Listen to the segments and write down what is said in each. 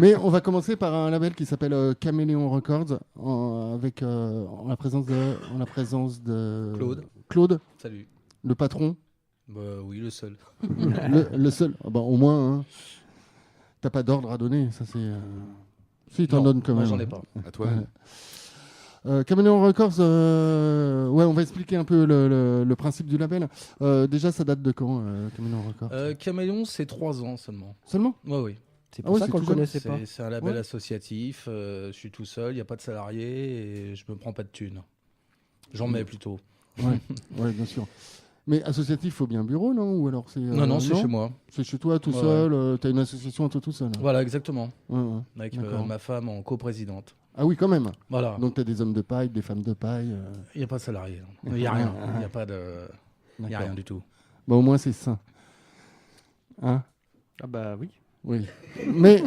Mais on va commencer par un label qui s'appelle Chameleon Records, en la présence de Claude. Claude, Salut. le patron, Oui, le seul. le seul. Ah bah, au moins, hein. T'as pas d'ordre à donner, ça c'est. Si, t'en Non, donnes quand non, même. j'en ai pas. À toi-même. Chameleon Records, ouais, on va expliquer un peu le principe du label. Déjà, ça date de quand, Chameleon Records Caméléon, c'est 3 ans seulement. Seulement Oui. C'est Ah pour ouais, ça c'est qu'on le tout jeune. connaissait pas. C'est un label Ouais. associatif. Je suis tout seul, il n'y a pas de salariés et je me prends pas de thunes. J'en mets plutôt. Ouais, bien sûr. Mais associatif, faut bien un bureau, non? Ou alors c'est. Non, c'est chez moi. C'est chez toi tout Ouais, seul, t'as une association à toi tout seul. Voilà, exactement. Ouais. Avec D'accord. ma femme en coprésidente. Ah oui, quand même. Voilà. Donc t'as des hommes de paille, des femmes de paille. Il n'y a pas de salariés. Il n'y a rien. Il n'y a pas de. Il n'y a D'accord. rien du tout. Bah, au moins c'est sain. Hein? Ah bah oui. Oui. Mais.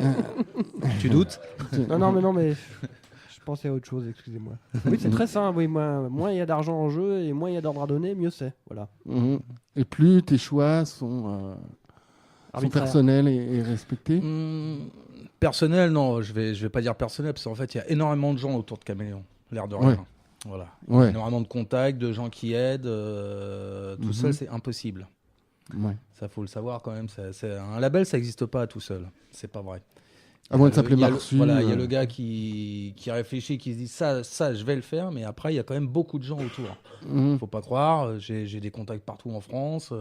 Tu doutes? Non, mais je pensais à autre chose, excusez-moi. Oui, c'est très sain. Oui, moins il y a d'argent en jeu et moins il y a d'ordre à donner, mieux c'est. Voilà. Mhm. Et plus tes choix sont Arbitraire. personnels et respectés. Personnel, non, je vais pas dire personnel, parce qu'en fait, il y a énormément de gens autour de Caméléon, l'air de rien. Ouais. Voilà. Ouais. Énormément de contacts, de gens qui aident. Tout Mhm. seul, c'est impossible. Ouais. Ça, faut le savoir quand même. Un label, ça n'existe pas tout seul. C'est pas vrai. À moins de s'appeler Il y a Marsu. Voilà, il y a le gars qui réfléchit, qui se dit ça, je vais le faire, mais après, il y a quand même beaucoup de gens autour. Mhm. Faut pas croire, j'ai des contacts partout en France,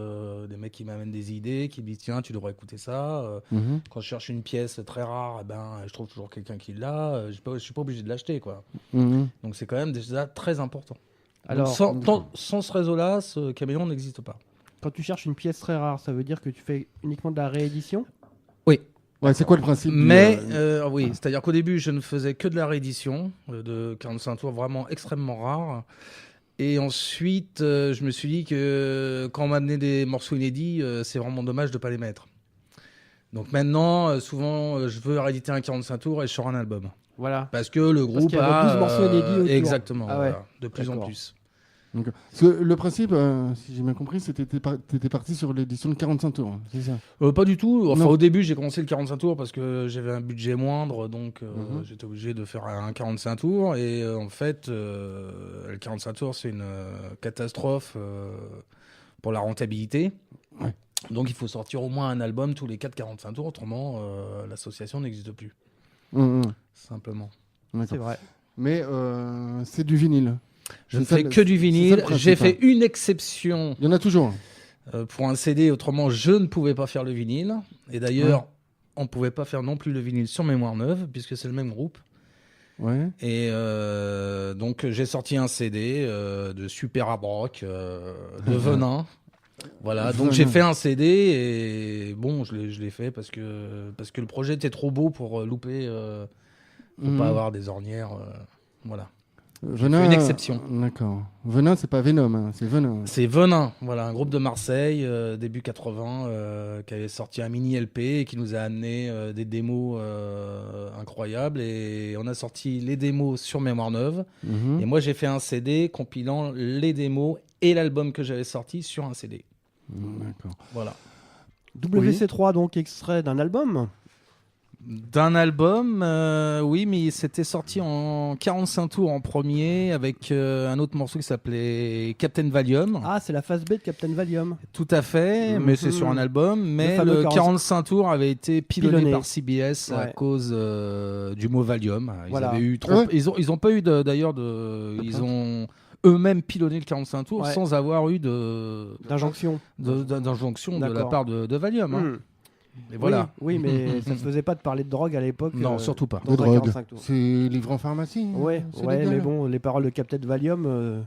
des mecs qui m'amènent des idées, qui me disent tiens, tu devrais écouter ça. Mhm. Quand je cherche une pièce très rare, je trouve toujours quelqu'un qui l'a. Je suis pas obligé de l'acheter, quoi. Mhm. Donc c'est quand même déjà très important. Alors, Sans ce réseau-là, ce Caméléon n'existe pas. quand tu cherches une pièce très rare, ça veut dire que tu fais uniquement de la réédition? Oui. Ouais, c'est quoi le principe Mais oui, c'est-à-dire qu'au début, je ne faisais que de la réédition de 45 tours vraiment extrêmement rares. Et ensuite, je me suis dit que quand on m'amenait des morceaux inédits, c'est vraiment dommage de ne pas les mettre. Donc maintenant, souvent, je veux rééditer un 45 tours et je sors un album. Voilà. Parce que le groupe qu'il y avait a 12 morceaux inédits autour. Exactement. Ah ouais. Voilà, de plus en D'accord. plus. Donc, parce que le principe, si j'ai bien compris, c'était t'étais parti sur l'édition de 45 tours, hein, c'est ça? Pas du tout. Enfin, Non. au début, j'ai commencé le 45 tours parce que j'avais un budget moindre, donc Mhm. j'étais obligé de faire un 45 tours. Et en fait, le 45 tours, c'est une catastrophe pour la rentabilité. Ouais. Donc, il faut sortir au moins un album tous les 4-45 tours, autrement, l'association n'existe plus, Mhm. simplement. D'accord. C'est vrai. Mais c'est du vinyle. Je ne C'est ça fais le- que du c'est ça le vinyle. principe, J'ai hein. fait une exception Il y en a toujours. pour un CD, autrement, je ne pouvais pas faire le vinyle. Et d'ailleurs, on ne pouvait pas faire non plus le vinyle sur Mémoire Neuve, puisque c'est le même groupe. Ouais. Et donc j'ai sorti un CD de super hard rock, de Venin. Voilà, donc Venin. j'ai fait un CD et bon, je l'ai fait parce que le projet était trop beau pour louper, pour Mhm. pas avoir des ornières. Voilà. Venin, fait une exception. D'accord. Venin, c'est pas Venom, hein, c'est Venin. C'est Venin, voilà, un groupe de Marseille, début 80, qui avait sorti un mini LP et qui nous a amené des démos incroyables. Et on a sorti les démos sur Mémoire Neuve. Mhm. Et moi, j'ai fait un CD compilant les démos et l'album que j'avais sorti sur un CD. D'accord. Voilà. WC3, donc extrait d'un album. D'un album, oui, mais c'était sorti en 45 tours en premier avec un autre morceau qui s'appelait Captain Valium. Ah, c'est la phase B de Captain Valium. Tout à fait, mais c'est sur un album. Mais fameux le 45 45 tours avait été pilonné Pilonné. par CBS à Ouais. cause du mot Valium. Ils Voilà. avaient eu trop. Ouais. Ils ont pas eu d'ailleurs de. Ils ont eux-mêmes pilonné le 45 tours Ouais. sans avoir eu D'injonction. d'injonction de la D'accord. part de Valium. Hein. Hmm. Et voilà. Oui, mais ça se faisait pas de parler de drogue à l'époque. Non, surtout pas. dans De un drogue. 45 tours. C'est livré en pharmacie. hein, Ouais, c'est ouais, légal. mais bon, les paroles de Captain Valium,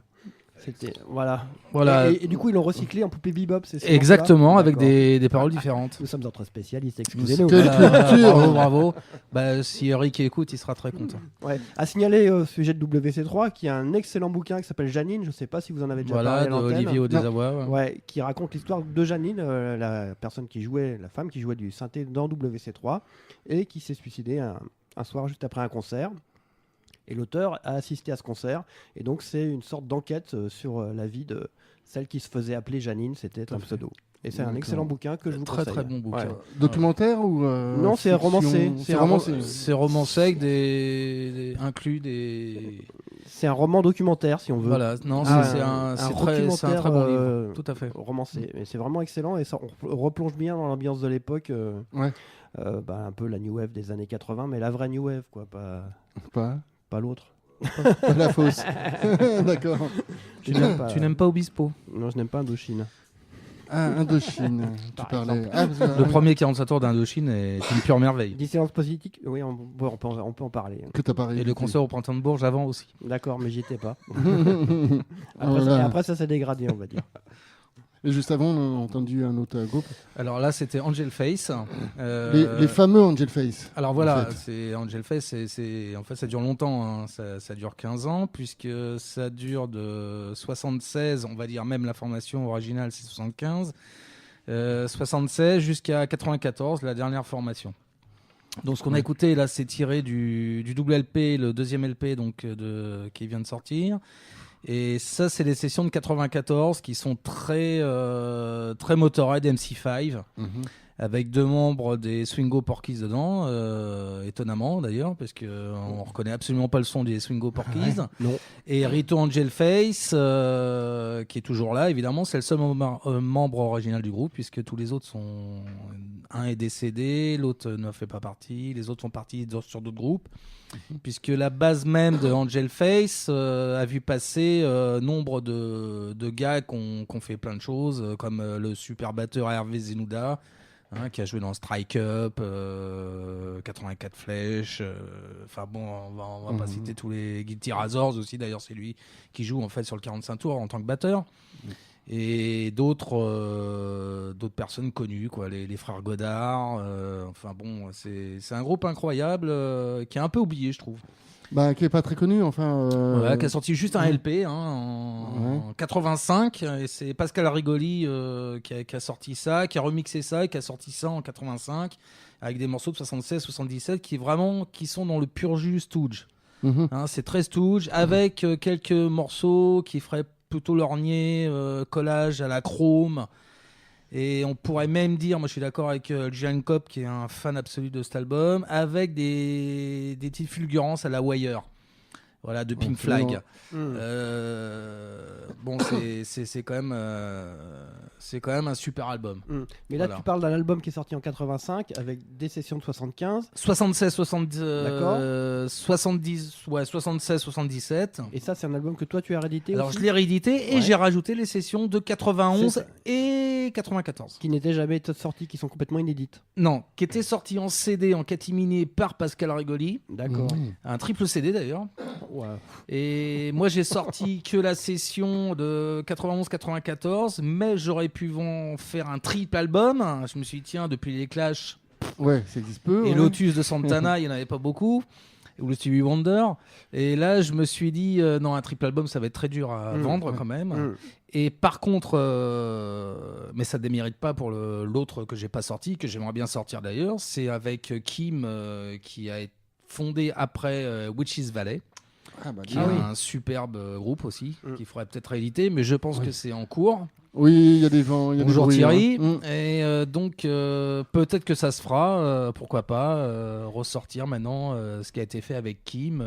c'était voilà. Voilà. Et du coup, ils l'ont recyclé en poupée bebop, c'est ça? Exactement, avec D'accord. des paroles différentes. Nous sommes entre spécialistes, excusez-nous. Quelle culture. Bravo, bravo. Bah, si Eric écoute, il sera très content. Ouais. À signaler au sujet de WC3 qu'il y a un excellent bouquin qui s'appelle Janine, je sais pas si vous en avez déjà Voilà, parlé à l'antenne. d'Olivier Audésavoie. Ouais, qui raconte l'histoire de Janine, la femme qui jouait du synthé dans WC3 et qui s'est suicidée un soir juste après un concert. Et l'auteur a assisté à ce concert. Et donc, c'est une sorte d'enquête sur la vie de celle qui se faisait appeler Janine. C'était un pseudo. Et c'est un D'accord. excellent bouquin que je vous Très conseille. très bon bouquin. Ouais. Documentaire ou Non, c'est fiction romancé. C'est romancé. C'est romancé avec inclus des. C'est un roman documentaire, si on veut. Voilà, non, Ah, c'est un très bon livre. Tout à fait. Romancé. Et c'est vraiment excellent et ça on replonge bien dans l'ambiance de l'époque. Ouais. Un peu la New Wave des années 80, mais la vraie New Wave, quoi, pas l'autre. Pas la fausse. D'accord. Tu n'aimes pas Obispo? Non, je n'aime pas Indochine. Ah, Indochine. Tu Par parlais. exemple. Ah, Le premier 45 tours d'Indochine est une pure merveille. Dissonance politique, oui, on peut en parler. que t'as pas Et le réédité. concert au Printemps de Bourges avant aussi. D'accord, mais j'y étais pas. Ah, voilà. Après, ça s'est dégradé, on va dire. Et juste avant, on a entendu un autre groupe. Alors là, c'était Angel Face. Les fameux Angel Face. Alors voilà, en fait. c'est Angel Face, en fait ça dure longtemps, hein. Ça dure 15 ans, puisque ça dure de 76, on va dire même la formation originale c'est 75, 76 jusqu'à 94, la dernière formation. Donc ce qu'on a écouté là, c'est tiré du double LP, le deuxième LP donc, qui vient de sortir. Et ça, c'est les sessions de 94 qui sont très Motorhead MC5, avec 2 membres des Swingo Porkies dedans, étonnamment d'ailleurs, parce qu'on reconnaît absolument pas le son des Swingo Porkies. Non. Et Rito Angel Face, qui est toujours là, évidemment, c'est le seul membre original du groupe, puisque tous les autres sont. Un est décédé, l'autre ne fait pas partie, les autres sont partis sur d'autres groupes. Puisque la base même de Angel Face a vu passer nombre de gars qui ont fait plein de choses, comme le super batteur Hervé Zenouda, qui a joué dans Strike Up, 84 Flèches, enfin bon, on va pas citer tous les Guilty Razors aussi, d'ailleurs c'est lui qui joue en fait sur le 45 tours en tant que batteur. Et d'autres personnes connues, quoi, les frères Godard. Enfin bon, c'est un groupe incroyable qui est un peu oublié, je trouve. Bah, qui est pas très connu, enfin. Voilà, qui a sorti juste un LP en 85. Et c'est Pascal Rigoli qui a sorti ça, qui a remixé ça et qui a sorti ça en 85 avec des morceaux de 76, 77 qui sont dans le pur jus Stooge. C'est très Stooge avec quelques morceaux qui feraient plutôt lorgné, collage à la chrome. Et on pourrait même dire, moi je suis d'accord avec Gian Kopp qui est un fan absolu de cet album, avec des petites fulgurances à la Wire. Voilà, de Pink Flag. Bon, c'est quand même un super album. Mais là, Voilà. tu parles d'un album qui est sorti en 85 avec des sessions de 75. 76, 70, D'accord. 76, 77. Et ça, c'est un album que toi, tu as réédité Alors aussi, je l'ai réédité et Ouais. j'ai rajouté les sessions de 91 C'est ça. et 94. qui n'étaient jamais sorties, qui sont complètement inédites. Non, qui était sorti en CD en catimini par Pascal Rigoli, D'accord. un triple CD d'ailleurs. Ouais. Et moi j'ai sorti que la session de 91-94, mais j'aurais pu en faire un triple album. Je me suis dit tiens, depuis les Clash Ouais, ça existe peu. et ouais. Lotus de Santana, il n'y en avait pas beaucoup. Ou le Stevie Wonder. Et là, je me suis dit, non, un triple album, ça va être très dur à vendre quand même. Et par contre, mais ça ne démérite pas pour l'autre que j'ai pas sorti, que j'aimerais bien sortir d'ailleurs, c'est avec Kim, qui a été fondé après Witches Valley, Ah, bah, qui dis est donc. un superbe groupe aussi, qu'il faudrait peut-être rééditer, mais je pense que c'est en cours. Oui, il y a des gens. Il y a Bonjour des bruits, Thierry. hein. Et donc, peut-être que ça se fera, pourquoi pas, ressortir maintenant ce qui a été fait avec Kim,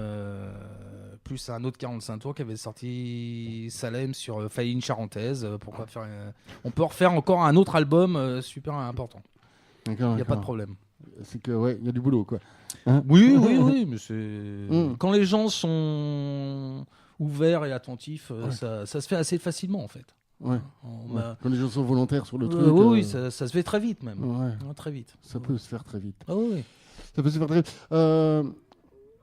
plus un autre 45 tours qui avait sorti Salem sur Faïline Charentaise. Pourquoi faire on peut refaire encore un autre album super important. D'accord, Il n'y a pas de d'accord. problème. C'est que, ouais, il y a du boulot, quoi. Oui, mais c'est. Quand les gens sont ouverts et attentifs, ça se fait assez facilement en fait. Ouais. On Ouais. m'a- Quand les gens sont volontaires sur le truc. oui, ça se fait très vite même. Ouais, Très vite. ça peut se faire très vite. Ah oui. Ça peut se faire très vite.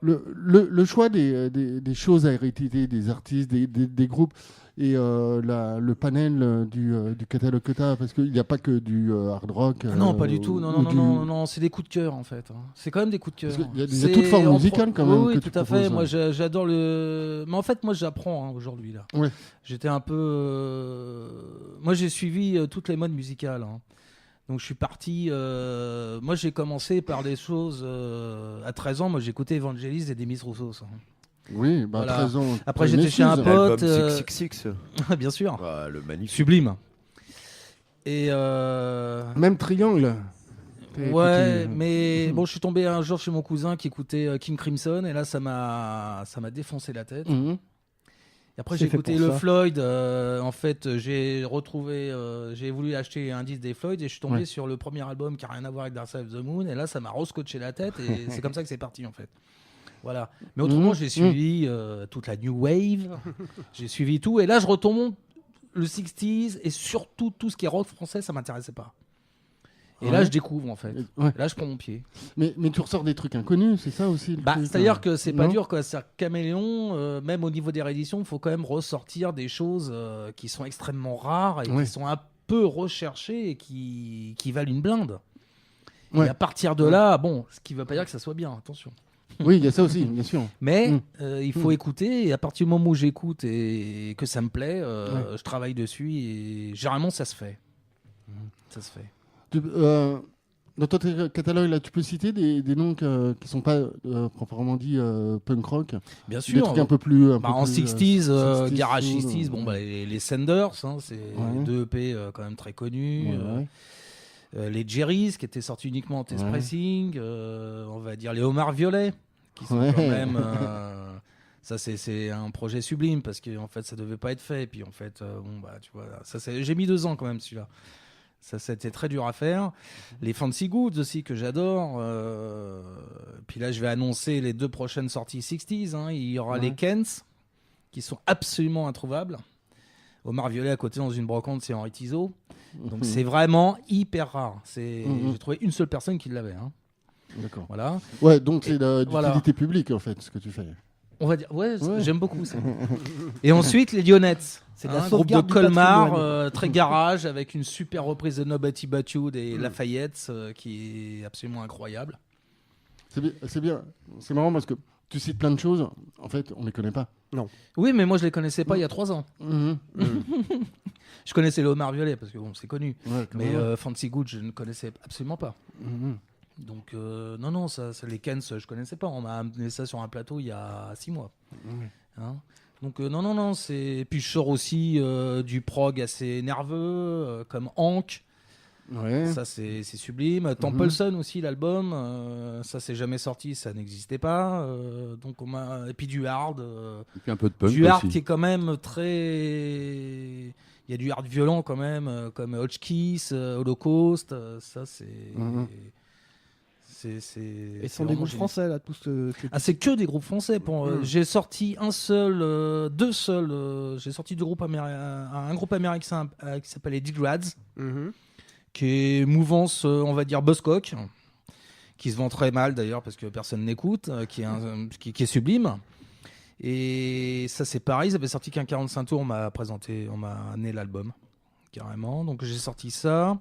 Le choix des choses à héréditer, des artistes, des groupes et le panel du catalogue que tu as, parce qu'il n'y a pas que du hard rock. Non, pas du tout. Non, c'est des coups de cœur en fait. C'est quand même des coups de cœur. Parce qu'il y a toute forme musicale quand même. Oui, que tout tu à fait. proposes. Moi, j'adore le. Mais en fait, moi, j'apprends aujourd'hui là. Ouais. J'étais un peu. Moi, j'ai suivi toutes les modes musicales. Donc, je suis parti. Moi, j'ai commencé par des choses. À 13 ans, moi, j'écoutais Evangelis et Demis Roussos. Oui, bah, Voilà. 13 ans. Après, t'as j'étais une chez un excuse. pote. L'album 666. Bien sûr. Le magnifique. Sublime. Et Même Triangle. ouais, mais bon, je suis tombé un jour chez mon cousin qui écoutait King Crimson et là, ça m'a défoncé la tête. Et après, C'est j'ai fait écouté pour le ça. Floyd. En fait, j'ai voulu acheter un disque des Floyd et je suis tombé sur le premier album qui a rien à voir avec Dark Side of the Moon. Et là, ça m'a rescotché la tête et c'est comme ça que c'est parti en fait. Voilà. Mais autrement, j'ai suivi toute la New Wave. J'ai suivi tout. Et là, je retombe le 60s et surtout tout ce qui est rock français, ça m'intéressait pas. Et là, je découvre en fait. Ouais. Là, je prends mon pied. Mais tu ressors des trucs inconnus, c'est ça aussi le truc, C'est-à-dire que c'est pas non dur, quoi. C'est-à-dire que Caméléon, même au niveau des rééditions, il faut quand même ressortir des choses qui sont extrêmement rares et qui sont un peu recherchées et qui valent une blinde. Ouais. Et à partir de là, bon, ce qui ne veut pas dire que ça soit bien, attention. Oui, il y a ça aussi, bien sûr. Mais il faut écouter et à partir du moment où j'écoute et que ça me plaît, je travaille dessus et généralement ça se fait. Ça se fait. Dans ton catalogue, là, tu peux citer des noms qui ne sont pas proprement dit punk rock. Bien Des sûr. trucs un peu plus. En 60s, Garage 60s, bon, les Senders, hein, c'est deux EP quand même très connus. Les Jerry's qui étaient sortis uniquement en test pressing. On va dire les Homards Violets qui sont quand même. Ça, c'est un projet sublime parce qu'en fait, ça devait pas être fait. Et puis en fait, bon, bah, tu vois, j'ai mis 2 ans quand même celui-là. Ça, c'était très dur à faire. Les Fancy Goods aussi, que j'adore. Puis là, je vais annoncer les 2 prochaines sorties 60s. Hein. Il y aura les Kents, qui sont absolument introuvables. Omar Violet à côté dans une brocante, c'est Henri Tizot. Donc c'est vraiment hyper rare. J'ai trouvé une seule personne qui l'avait. Hein. D'accord. Voilà. Ouais, donc c'est d'utilité publique, en fait, ce que tu fais. On va dire, j'aime beaucoup ça. Et ensuite, les Lyonettes. C'est de la un groupe de sauvegarde du Colmar, patrimoine. très garage, avec une super reprise de Nobody But You des Lafayette, qui est absolument incroyable. C'est bien. C'est marrant parce que tu cites plein de choses. En fait, on ne les connaît pas. Oui, mais moi, je les connaissais pas il y a 3 ans. Je connaissais le Homard Violet, parce que bon, c'est connu. Ouais, Mais Fancy Good, je ne connaissais absolument pas. Donc, non, ça, les Kens, je connaissais pas. On m'a amené ça sur un plateau il y a 6 mois. Hein. Donc, non, c'est. Puis, je sors aussi du prog assez nerveux, comme Hank. Ouais. Ça, c'est sublime. Templeson aussi, l'album. Ça, c'est jamais sorti, ça n'existait pas. Donc, et puis du hard. Et puis un peu de punk Du hard aussi. qui est quand même très. Il y a du hard violent quand même, comme Hotchkiss, Holocaust. Ça, c'est. Et ce sont des vraiment groupes génial. français, là, tous que Ah, c'est que des groupes français. J'ai sorti deux seuls. J'ai sorti un groupe américain qui s'appelle les Degrads, qui est mouvance, on va dire, Buzzcock, qui se vend très mal d'ailleurs parce que personne n'écoute, qui est sublime. Et ça, c'est pareil. Ça avait sorti qu'un 45 tours. On m'a amené l'album, carrément. Donc j'ai sorti ça.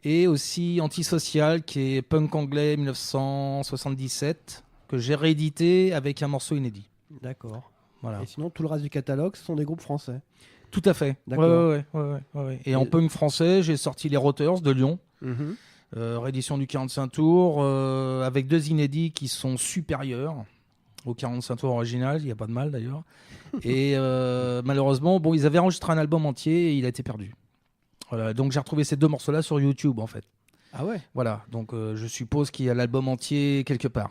Et aussi Antisocial, qui est punk anglais 1977, que j'ai réédité avec un morceau inédit. D'accord. Voilà. Et sinon, tout le reste du catalogue, ce sont des groupes français. Tout à fait. D'accord. Ouais. Et en punk français, j'ai sorti les Rotters de Lyon, réédition du 45 tours, avec 2 inédits qui sont supérieurs au 45 tours original. Il n'y a pas de mal d'ailleurs. Et malheureusement, bon, ils avaient enregistré un album entier et il a été perdu. Voilà, donc j'ai retrouvé ces 2 morceaux-là sur YouTube en fait. Ah ouais. Voilà, donc je suppose qu'il y a l'album entier quelque part.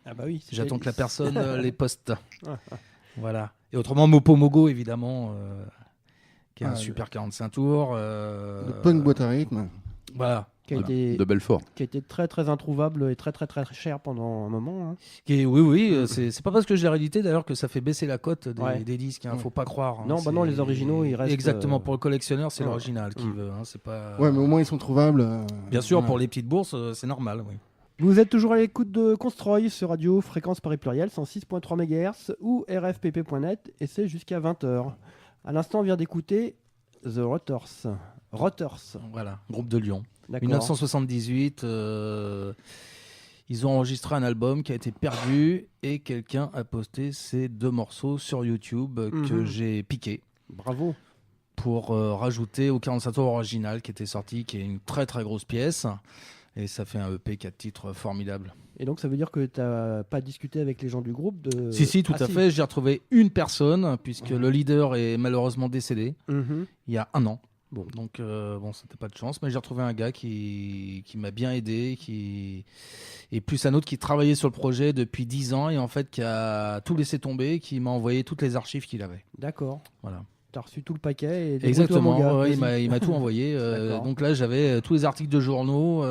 Ah bah oui. J'attends que la personne les poste. Voilà. Et autrement, Mopo Mogo évidemment, qui est un super 45 tours. Le punk boîte à rythme. Voilà. Qui a été De Belfort. qui a été très très introuvable et très très très cher pendant un moment. Hein. Oui, c'est pas parce que je l'ai réédité d'ailleurs que ça fait baisser la cote Ouais. des disques. Hein, faut pas croire. Hein, Non, bah non, les originaux, ils restent. Exactement. Pour le collectionneur, c'est ouais. l'original qui veut. Hein, c'est pas. Ouais, mais au moins ils sont trouvables. Bien sûr, ouais. pour les petites bourses, c'est normal. Oui. Vous êtes toujours à l'écoute de Constroy sur radio fréquence Paris Pluriel 106.3 MHz ou rfpp.net et c'est jusqu'à 20h. À l'instant, on vient d'écouter The Rotters. Voilà, groupe de Lyon. D'accord. 1978, ils ont enregistré un album qui a été perdu et quelqu'un a posté ces 2 morceaux sur YouTube que j'ai piqué Bravo. pour rajouter au 45 tours original qui était sorti, qui est une très très grosse pièce. Et ça fait un EP 4 titres formidable. Et donc, ça veut dire que tu n'as pas discuté avec les gens du groupe de... Si, tout à fait. J'ai retrouvé une personne, puisque le leader est malheureusement décédé il y a 1 an. Bon. Donc c'était pas de chance, mais j'ai retrouvé un gars qui m'a bien aidé, et plus un autre qui travaillait sur le projet depuis 10 ans et en fait qui a tout laissé tomber, qui m'a envoyé toutes les archives qu'il avait. D'accord. Voilà. T'as reçu tout le paquet et Exactement, débrouille-toi, mon gars, il m'a tout envoyé. D'accord. Donc là, j'avais tous les articles de journaux.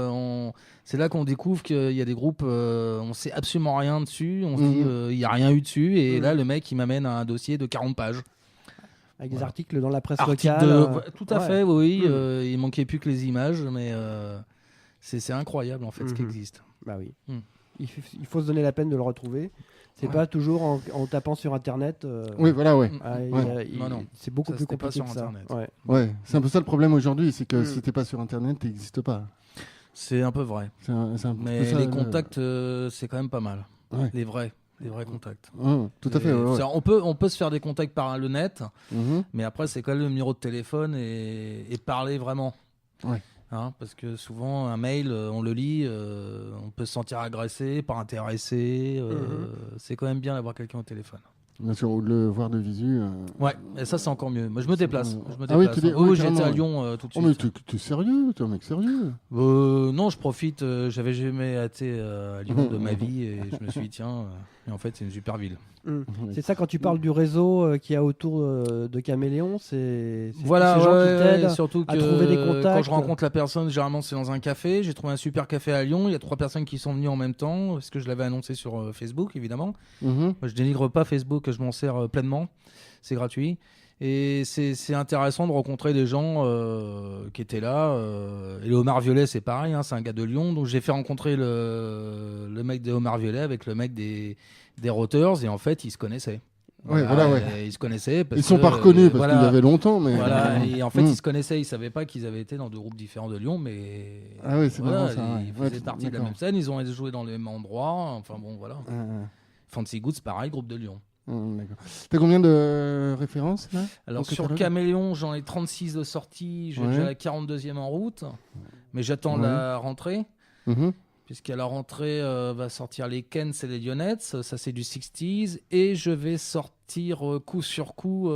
C'est là qu'on découvre qu'il y a des groupes, on sait absolument rien dessus. On se dit, il n'y a rien eu dessus. Et là, le mec, il m'amène un dossier de 40 pages. Avec des Voilà. articles dans la presse Articles locale. tout à fait, oui. Il manquait plus que les images, mais c'est incroyable en fait ce qui existe. Bah oui. Mm. Il faut se donner la peine de le retrouver. C'est pas toujours en tapant sur Internet. Oui, voilà, ouais. Non. C'est beaucoup Ça, plus c'était pas compliqué sur que ça. Internet. Ouais. Ouais, c'est un peu ça le problème aujourd'hui, c'est que si t'es pas sur Internet, t'existes pas. C'est un peu vrai. C'est un petit peu Mais ça, les contacts, c'est quand même pas mal. Ouais. Les vrais contacts. Tout à fait. Ouais. On peut se faire des contacts par le net, Mhm. mais après c'est quand même le numéro de téléphone et parler vraiment. Ouais. Hein, parce que souvent un mail, on le lit, on peut se sentir agressé, pas intéressé. C'est quand même bien d'avoir quelqu'un au téléphone. Bien sûr, ou de le voir de visu. Ouais, et ça c'est encore mieux. Moi je me déplace. Ah oui, tu dis- oui, J'étais à carrément, Lyon tout de Oh, mais suite. t'es sérieux? T'es un mec sérieux? Non, je profite. J'avais jamais été à Lyon de ma vie et je me suis dit tiens, et en fait c'est une super ville. C'est ça quand tu parles du réseau qu'il y a autour de Caméléon, c'est Voilà, tous ces gens qui ouais, t'aident surtout à que trouver des contacts. quand je rencontre la personne, généralement c'est dans un café. J'ai trouvé un super café à Lyon. Il y a 3 personnes qui sont venues en même temps parce que je l'avais annoncé sur Facebook évidemment. Mhm. Moi, je dénigre pas Facebook, je m'en sers pleinement. C'est gratuit. Et c'est intéressant de rencontrer des gens qui étaient là. Et le Homard Violet, c'est pareil, hein, c'est un gars de Lyon. Donc j'ai fait rencontrer le mec des Homards Violets avec le mec des Rotters. Et en fait, ils se connaissaient. Ouais, voilà, ouais. Et ils se connaissaient. Parce Ils sont que, pas reconnus parce voilà. qu'il y avait longtemps, mais. Voilà, et en fait, ils se connaissaient. Ils savaient pas qu'ils avaient été dans 2 groupes différents de Lyon, mais. Ah oui, c'est voilà, marrant ça. Ils faisaient partie de la même scène. Ils ont joué dans les mêmes endroits. Enfin bon, voilà. Fancy Goods, pareil, groupe de Lyon. D'accord. T'as combien de références là Alors au sur catalogue Caméléon, j'en ai 36 de sortie, j'ai Ouais. déjà la 42e en route, mais j'attends Ouais. la rentrée, Mhm. puisqu'à la rentrée va sortir les Kens et les Lionettes, ça c'est du 60s, et je vais sortir coup sur coup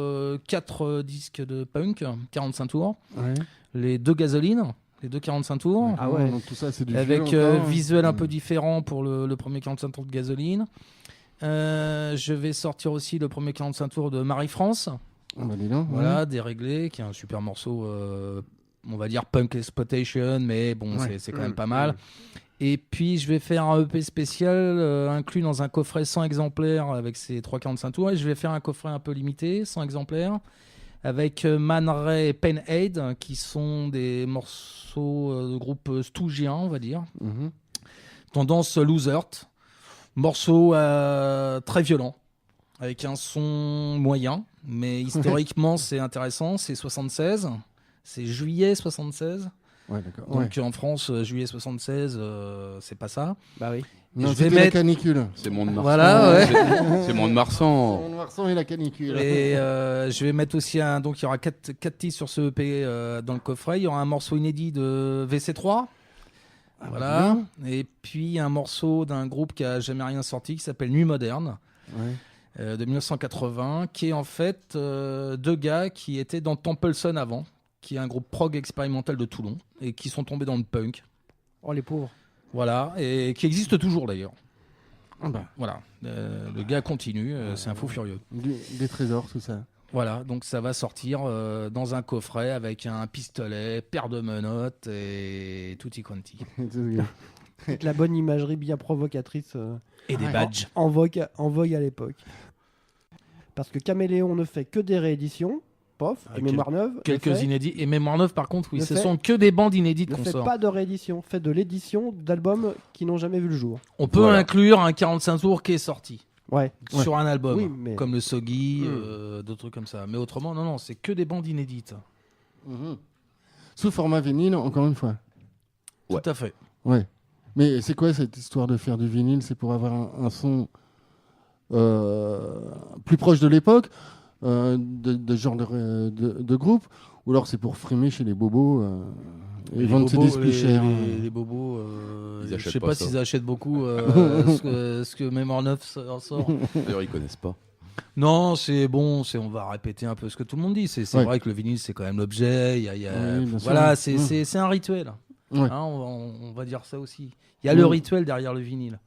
4 disques de punk, 45 tours, Ouais. les 2 gasolines, les 2 45 tours, Ah ouais. Donc tout ça, c'est du avec vieux encore, hein. visuel un peu différent pour le premier 45 tours de gasoline. Je vais sortir aussi le premier 45 tours de Marie-France. Ah bah dis donc, Voilà, Déréglé, qui est un super morceau, on va dire punk exploitation, mais bon, Ouais. c'est quand même pas mal. Et puis, je vais faire un EP spécial inclus dans un coffret 100 exemplaires avec ces 3,45 tours. Et je vais faire un coffret un peu limité, 100 exemplaires, avec Man Ray et Penhead, qui sont des morceaux de groupe stougien, on va dire. Mhm. Tendance Losert. Morceau très violent, avec un son moyen, mais historiquement c'est intéressant. C'est 76, c'est juillet 76. Ouais, d'accord. Donc en France, juillet 76, c'est pas ça. Bah oui. Non, je vais c'était la mettre- canicule. C'est Mont de Marsan. Voilà, ouais. C'est Mont de Marsan. Marsan et la canicule. Et je vais mettre aussi donc il y aura 4 titres sur ce EP dans le coffret. Il y aura un morceau inédit de VC3. Voilà. Et puis un morceau d'un groupe qui a jamais rien sorti qui s'appelle Nuit Moderne. Ouais. De 1980, qui est en fait 2 gars qui étaient dans Templeson avant, qui est un groupe prog expérimental de Toulon, et qui sont tombés dans le punk. Oh les pauvres. Voilà, et qui existe toujours d'ailleurs. Ah bah, Voilà, le gars continue, c'est un fou furieux. des trésors, tout ça. Voilà, donc ça va sortir dans un coffret avec un pistolet, paire de menottes et tutti quanti. Avec la bonne imagerie bien provocatrice Et des badges. en vogue à l'époque. Parce que Caméléon ne fait que des rééditions, pof, et Ah, Mémoire Neuve. ne Quelques fait- inédits. Et Mémoire Neuve, par contre, oui, Le ce fait- sont que des bandes inédites Ne qu'on fait sort. pas de réédition, fait de l'édition d'albums qui n'ont jamais vu le jour. On peut Voilà. inclure un 45 tours qui est sorti. Ouais. Sur un album, Oui, mais- comme le Soggy, d'autres trucs comme ça. Mais autrement, non, c'est que des bandes inédites. Mhm. Sous format vinyle, encore une fois. Ouais. Tout à fait. Ouais. Mais c'est quoi cette histoire de faire du vinyle? C'est pour avoir un son plus proche de l'époque, de ce genre de groupe? Ou alors c'est pour frimer chez les bobos et vendre ses disques plus cher? Les bobos, Ils je achètent sais pas pas ça. s'ils achètent beaucoup ce que Mémoire Neuve sort. D'ailleurs, ils connaissent pas. Non, c'est bon, on va répéter un peu ce que tout le monde dit. C'est Ouais. vrai que le vinyle, c'est quand même l'objet. Oui, bien sûr. Voilà, Mmh. c'est un rituel. Ouais. Hein, on va dire ça aussi. Il y a le rituel derrière le vinyle.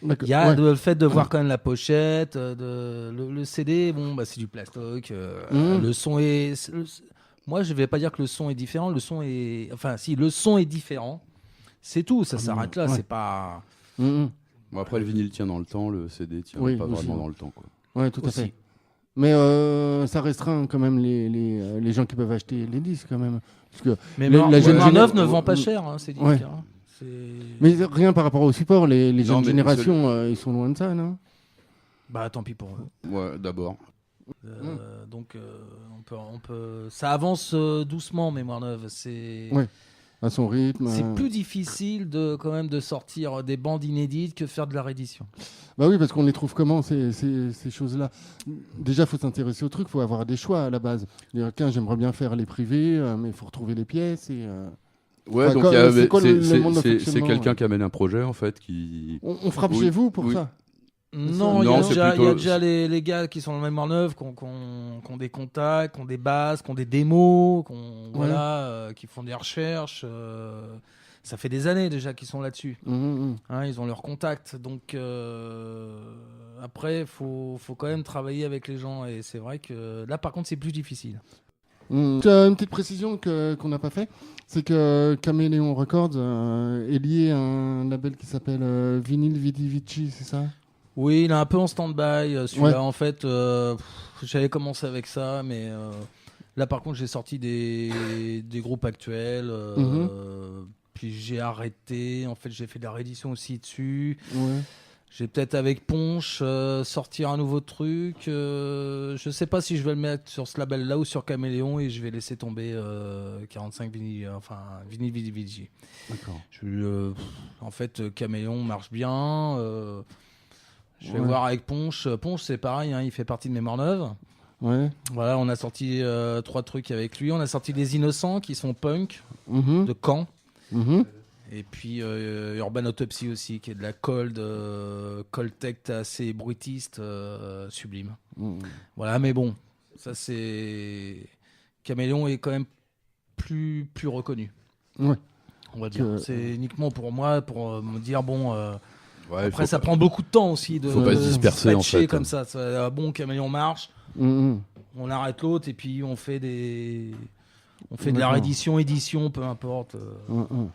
D'accord. Il y a Ouais. le fait de voir quand même la pochette, le CD, bon, bah, c'est du plastoc. Le son est. Moi, je vais pas dire que le son est différent. Le son est. Enfin, si, le son est différent. C'est tout, ça s'arrête là. ouais. C'est pas. Mhm. Bon, après, le vinyle tient dans le temps, le CD tient Oui, pas aussi. vraiment dans le temps. Quoi. Ouais, tout à Aussi. fait. Mais ça restreint quand même les gens qui peuvent acheter les disques quand même. Parce que Mais la jeune Neuf géné- ne vend pas cher, hein, ces disques. Ouais. Hein. C'est- Mais rien par rapport au support, les Non, jeunes mais générations, ils sont loin de ça, non? Bah, tant pis pour eux. Ouais, d'abord. Donc, on peut. Ça avance doucement, Mémoire Neuve. C'est. Ouais. À son rythme. C'est plus difficile quand même de sortir des bandes inédites que faire de la réédition. Bah oui, parce qu'on les trouve comment, ces choses-là? Déjà, il faut s'intéresser au truc, il faut avoir des choix à la base. Dire, tiens, j'aimerais bien faire les privés, mais il faut retrouver les pièces. Ouais, Enfin, donc quoi- il y a- c'est quoi le monde de c'est fonctionnement, quelqu'un qui amène un projet, en fait, qui... On frappe Oui, chez vous pour oui. ça? Non, il y Non, a c'est déjà, plutôt- les gars qui sont dans le Mémoire Neuve, qui ont des contacts, qui ont des bases, qui ont des démos, qui font des recherches. Ça fait des années déjà qu'ils sont là-dessus. Hein, ils ont leurs contacts. Donc après, il faut quand même travailler avec les gens. Et c'est vrai que là, par contre, c'est plus difficile. Une petite précision qu'on n'a pas fait, c'est que Caméléon Records est lié à un label qui s'appelle Vinyl Vidi Vici, c'est ça? Oui, il est un peu en stand-by. Celui-là, Ouais. en fait, j'avais commencé avec ça, mais là, par contre, j'ai sorti des groupes actuels. Puis j'ai arrêté. En fait, j'ai fait de la réédition aussi dessus. Ouais. J'ai peut-être avec Ponche sortir un nouveau truc. Je sais pas si je vais le mettre sur ce label-là ou sur Caméléon et je vais laisser tomber 45 Vinyl Vidi Vici. D'accord. En fait, Caméléon marche bien. Je vais Ouais. voir avec Ponche. Ponche, c'est pareil, hein, il fait partie de Mémoire Neuve. Ouais. Voilà, on a sorti 3 trucs avec lui. On a sorti Les Innocents qui sont punk Mhm. de Caen. Mhm. Et puis Urban Autopsy aussi, qui est de la cold tech assez bruitiste, sublime. Mhm. Voilà, mais bon, ça c'est. Caméléon est quand même plus reconnu. Ouais. On va dire. C'est uniquement pour moi, pour me dire, bon. Ouais, Après, ça prend beaucoup de temps aussi de faut pas se disperser, en dispatcher fait. comme ça. Bon, Caméléon marche, Mhm. on arrête l'autre et puis on fait de la D'accord. réédition, édition, peu importe. Mhm.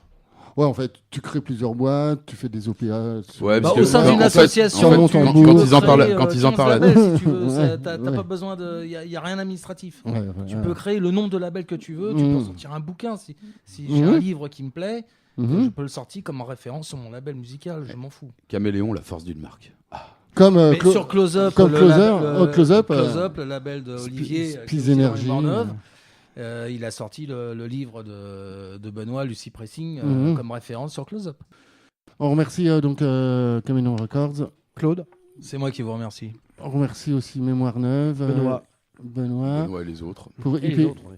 Ouais, en fait, tu crées plusieurs boîtes, tu fais des OPA. Ouais, Bah, parce au que, sein d'une en fait, association, en fait, tu quand peux ils créer, en parlent- quand ils en 15 parlent- labels, si tu veux. Ouais, T'as ouais. pas besoin de. Il n'y a rien d'administratif. Ouais, Tu peux créer le nombre de labels que tu veux. Tu Mhm. peux sortir un bouquin. Si j'ai Mhm. un livre qui me plaît, Mhm. je peux le sortir comme référence sur mon label musical. Je m'en fous. Caméléon, la force d'une marque. Comme, Mais sur Close Up, comme Close Up, Close Up, le label de Olivier, qui est Peace aussi dans Energy. Mémoire Neuve, il a sorti le livre de Benoît, Lucie Pressing, Mhm. comme référence sur Close Up. On remercie donc Caméléon Records. Claude, C'est moi qui vous remercie. On remercie aussi Mémoire Neuve. Benoît. Benoît. Benoît et les autres. Pour et les IP, autres, oui.